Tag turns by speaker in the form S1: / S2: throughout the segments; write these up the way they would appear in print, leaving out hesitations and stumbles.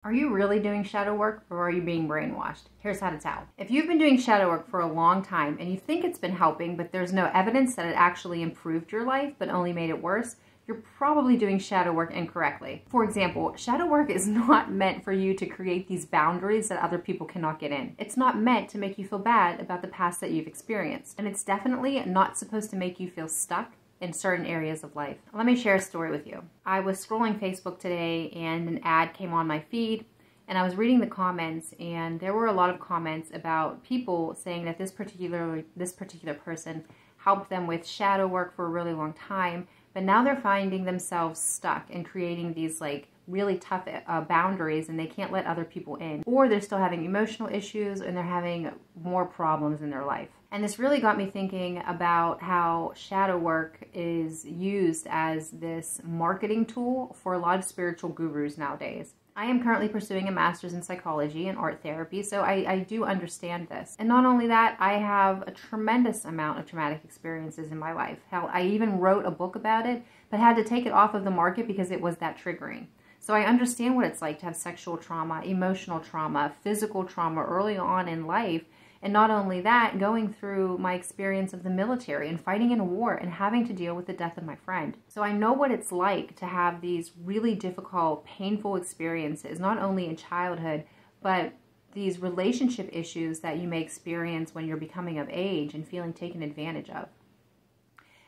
S1: Are you really doing shadow work, or are you being brainwashed? Here's how to tell. If you've been doing shadow work for a long time and you think it's been helping, but there's no evidence that it actually improved your life, but only made it worse, you're probably doing shadow work incorrectly. For example, shadow work is not meant for you to create these boundaries that other people cannot get in. It's not meant to make you feel bad about the past that you've experienced. And it's definitely not supposed to make you feel stuck in certain areas of life. Let me share a story with you. I was scrolling Facebook today and an ad came on my feed, and I was reading the comments, and there were a lot of comments about people saying that this particular person helped them with shadow work for a really long time, but now they're finding themselves stuck and creating these really tough boundaries, and they can't let other people in, or they're still having emotional issues and they're having more problems in their life. And this really got me thinking about how shadow work is used as this marketing tool for a lot of spiritual gurus nowadays. I am currently pursuing a master's in psychology and art therapy, so I do understand this. And not only that, I have a tremendous amount of traumatic experiences in my life. Hell, I even wrote a book about it, but had to take it off of the market because it was that triggering. So I understand what it's like to have sexual trauma, emotional trauma, physical trauma early on in life. And not only that, going through my experience of the military and fighting in a war and having to deal with the death of my friend. So I know what it's like to have these really difficult, painful experiences, not only in childhood, but these relationship issues that you may experience when you're becoming of age and feeling taken advantage of.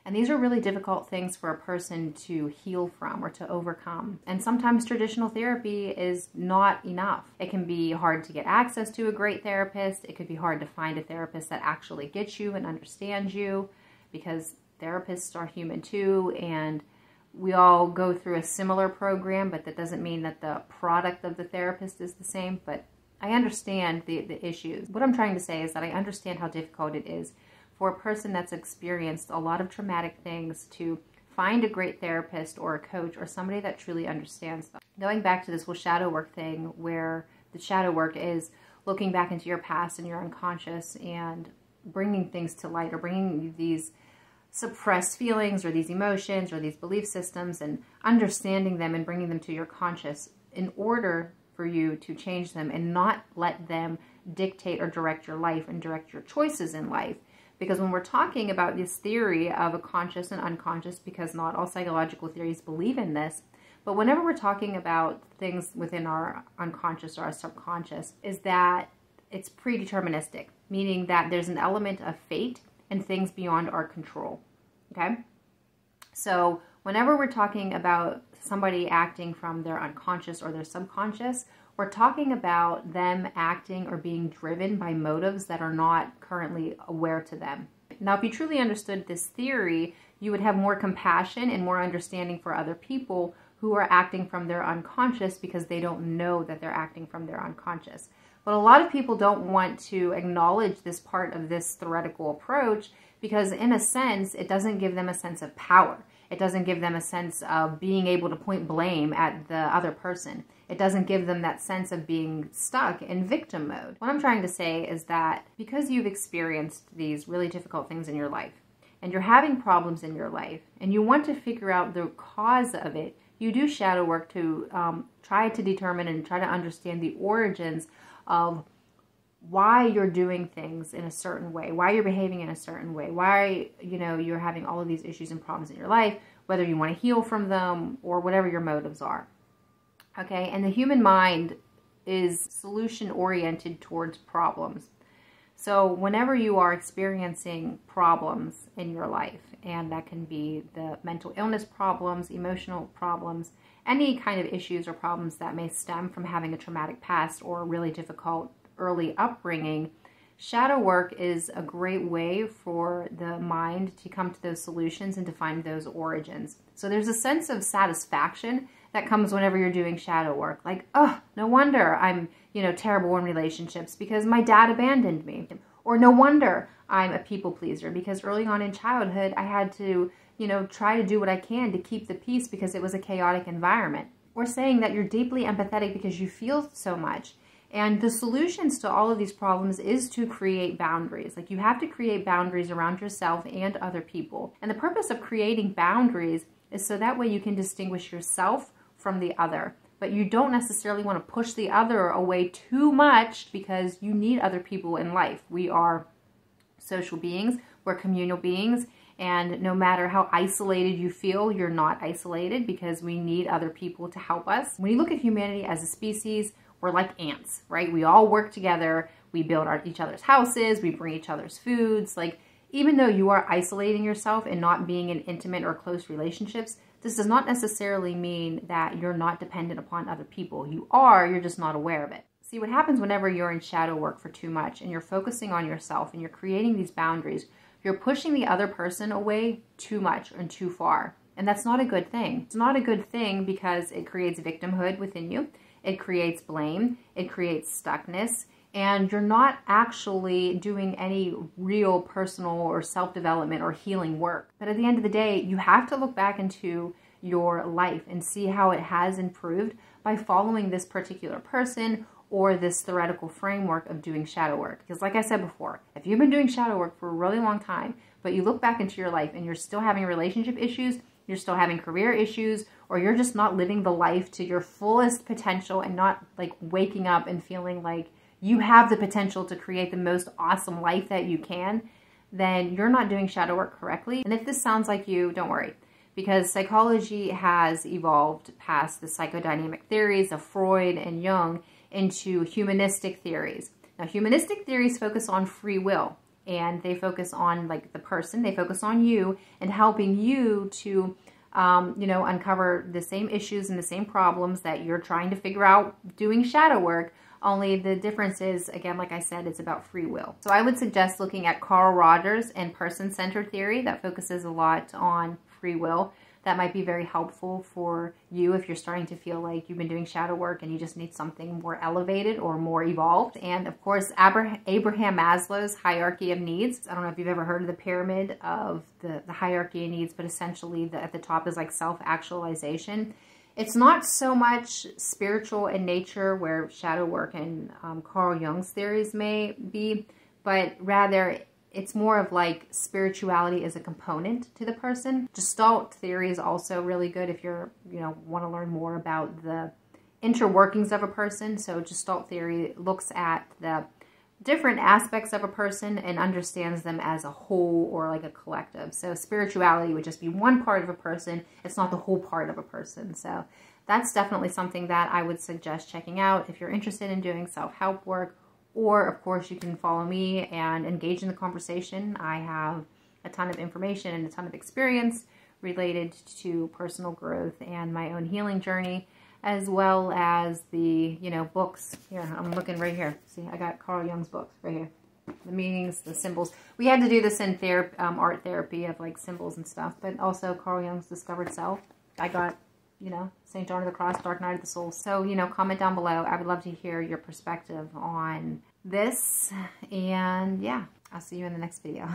S1: And these are really difficult things for a person to heal from or to overcome. And sometimes traditional therapy is not enough. It can be hard to get access to a great therapist. It could be hard to find a therapist that actually gets you and understands you, because therapists are human too, and we all go through a similar program, but that doesn't mean that the product of the therapist is the same. But I understand the issues. What I'm trying to say is that I understand how difficult it is for a person that's experienced a lot of traumatic things to find a great therapist or a coach or somebody that truly understands them. Going back to this whole shadow work thing, where the shadow work is looking back into your past and your unconscious and bringing things to light, or bringing these suppressed feelings or these emotions or these belief systems and understanding them and bringing them to your conscious in order for you to change them and not let them dictate or direct your life and direct your choices in life. Because when we're talking about this theory of a conscious and unconscious, because not all psychological theories believe in this, but whenever we're talking about things within our unconscious or our subconscious, is that it's predeterministic, meaning that there's an element of fate and things beyond our control, okay? So whenever we're talking about somebody acting from their unconscious or their subconscious, we're talking about them acting or being driven by motives that are not currently aware to them. Now, if you truly understood this theory, you would have more compassion and more understanding for other people who are acting from their unconscious because they don't know that they're acting from their unconscious. But a lot of people don't want to acknowledge this part of this theoretical approach because, in a sense, it doesn't give them a sense of power. It doesn't give them a sense of being able to point blame at the other person. It doesn't give them that sense of being stuck in victim mode. What I'm trying to say is that because you've experienced these really difficult things in your life, and you're having problems in your life, and you want to figure out the cause of it, you do shadow work to try to determine and try to understand the origins of why you're doing things in a certain way, why you're behaving in a certain way, why you're having all of these issues and problems in your life, whether you want to heal from them or whatever your motives are. Okay, and the human mind is solution-oriented towards problems. So whenever you are experiencing problems in your life, and that can be the mental illness problems, emotional problems, any kind of issues or problems that may stem from having a traumatic past or a really difficult early upbringing, shadow work is a great way for the mind to come to those solutions and to find those origins. So there's a sense of satisfaction that comes whenever you're doing shadow work. Like, oh, no wonder I'm, terrible in relationships because my dad abandoned me. Or no wonder I'm a people pleaser because early on in childhood, I had to, try to do what I can to keep the peace because it was a chaotic environment. Or saying that you're deeply empathetic because you feel so much. And the solutions to all of these problems is to create boundaries. Like, you have to create boundaries around yourself and other people. And the purpose of creating boundaries is so that way you can distinguish yourself from the other. but you don't necessarily want to push the other away too much because you need other people in life. We are social beings, we're communal beings, and no matter how isolated you feel, you're not isolated because we need other people to help us. When you look at humanity as a species, we're like ants, right? We all work together, we build each other's houses, we bring each other's foods. Like, even though you are isolating yourself and not being in intimate or close relationships, this does not necessarily mean that you're not dependent upon other people. You are, you're just not aware of it. See, what happens whenever you're in shadow work for too much and you're focusing on yourself and you're creating these boundaries, you're pushing the other person away too much and too far. And that's not a good thing. It's not a good thing because it creates victimhood within you. It creates blame. It creates stuckness. And you're not actually doing any real personal or self-development or healing work. But at the end of the day, you have to look back into your life and see how it has improved by following this particular person or this theoretical framework of doing shadow work. Because like I said before, if you've been doing shadow work for a really long time, but you look back into your life and you're still having relationship issues, you're still having career issues, or you're just not living the life to your fullest potential and not like waking up and feeling like you have the potential to create the most awesome life that you can, then you're not doing shadow work correctly. And if this sounds like you, don't worry, because psychology has evolved past the psychodynamic theories of Freud and Jung into humanistic theories. Now, humanistic theories focus on free will, and they focus on like the person, they focus on you and helping you to uncover the same issues and the same problems that you're trying to figure out doing shadow work. Only the difference is, again, like I said, it's about free will. So I would suggest looking at Carl Rogers and person-centered theory that focuses a lot on free will. That might be very helpful for you if you're starting to feel like you've been doing shadow work and you just need something more elevated or more evolved. And of course, Abraham Maslow's hierarchy of needs. I don't know if you've ever heard of the pyramid of the hierarchy of needs, but essentially at the top is like self-actualization. It's not so much spiritual in nature where shadow work and Carl Jung's theories may be, but rather it's more of like spirituality as a component to the person. Gestalt theory is also really good if you're, want to learn more about the interworkings of a person. So Gestalt theory looks at the different aspects of a person and understands them as a whole or like a collective. So spirituality would just be one part of a person. It's not the whole part of a person. So that's definitely something that I would suggest checking out if you're interested in doing self-help work. Or, of course, you can follow me and engage in the conversation. I have a ton of information and a ton of experience related to personal growth and my own healing journey, as well as the, books. Here, I'm looking right here. See, I got Carl Jung's books right here. The meanings, the symbols. We had to do this in art therapy of like symbols and stuff, but also Carl Jung's Discovered Self. I got, St. John of the Cross, Dark Night of the Soul. So, comment down below. I would love to hear your perspective on this. And yeah, I'll see you in the next video.